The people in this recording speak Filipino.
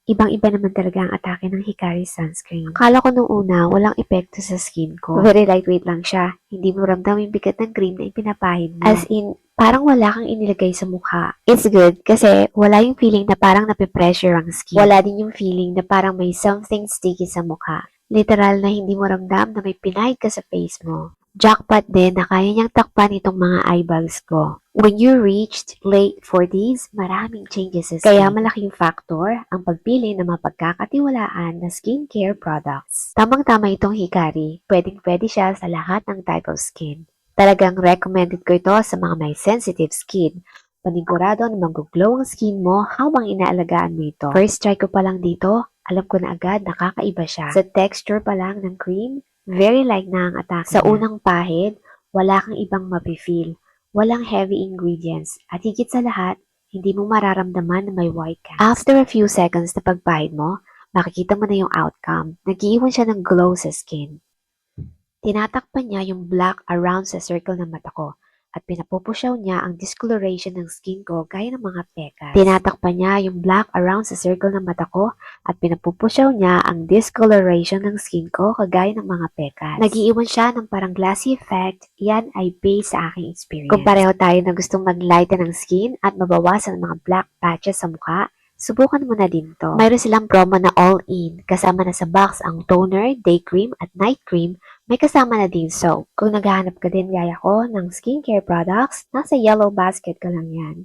Ibang-iba naman talaga ang atake ng Hikari sunscreen. Akala ko nung una, walang epekto sa skin ko. Very lightweight lang siya. Hindi mo ramdam yung bigat ng cream na ipinapahid mo. As in, parang wala kang inilagay sa mukha. It's good kasi wala yung feeling na parang nape-pressure ang skin. Wala din yung feeling na parang may something sticky sa mukha. Literal na hindi mo ramdam na may pinahid ka sa face mo. Jackpot din na kaya niyang takpan itong mga eyebags ko. When you reached late 40s, maraming changes sa skin. Kaya malaking factor ang pagpili ng mapagkakatiwalaan na skincare products. Tamang-tama itong Hikari. Pwedeng-pwede siya sa lahat ng type of skin. Talagang recommended ko ito sa mga may sensitive skin. Panigurado na mag-glow ang skin mo habang inaalagaan mo ito. First try ko pa lang dito, alam ko na agad nakakaiba siya. Sa texture pa lang ng cream, very light na ang atake. Sa unang pahid, wala kang ibang mafe-feel. Walang heavy ingredients. At higit sa lahat, hindi mo mararamdaman na may white cast. After a few seconds na pagpahid mo, makikita mo na yung outcome. Nag-iiwan siya ng glow sa skin. Tinatakpan niya yung black around sa circle ng mata ko at pinapupusyaw niya ang discoloration ng skin ko gaya ng mga pekas. Tinatakpan niya yung black around sa circle ng mata ko at pinapupusyaw niya ang discoloration ng skin ko kagaya ng mga pekas. Nag-iiwan siya ng parang glassy effect, yan ay based sa aking experience. Kung pareho tayo na gustong mag-lighten ng skin at mabawasan ang mga black patches sa mukha, subukan mo na din to. Mayroon silang promo na all-in, kasama na sa box ang toner, day cream at night cream. May kasama na din soap. Kung naghahanap ka din gaya ko ng skincare products, nasa yellow basket ka lang yan.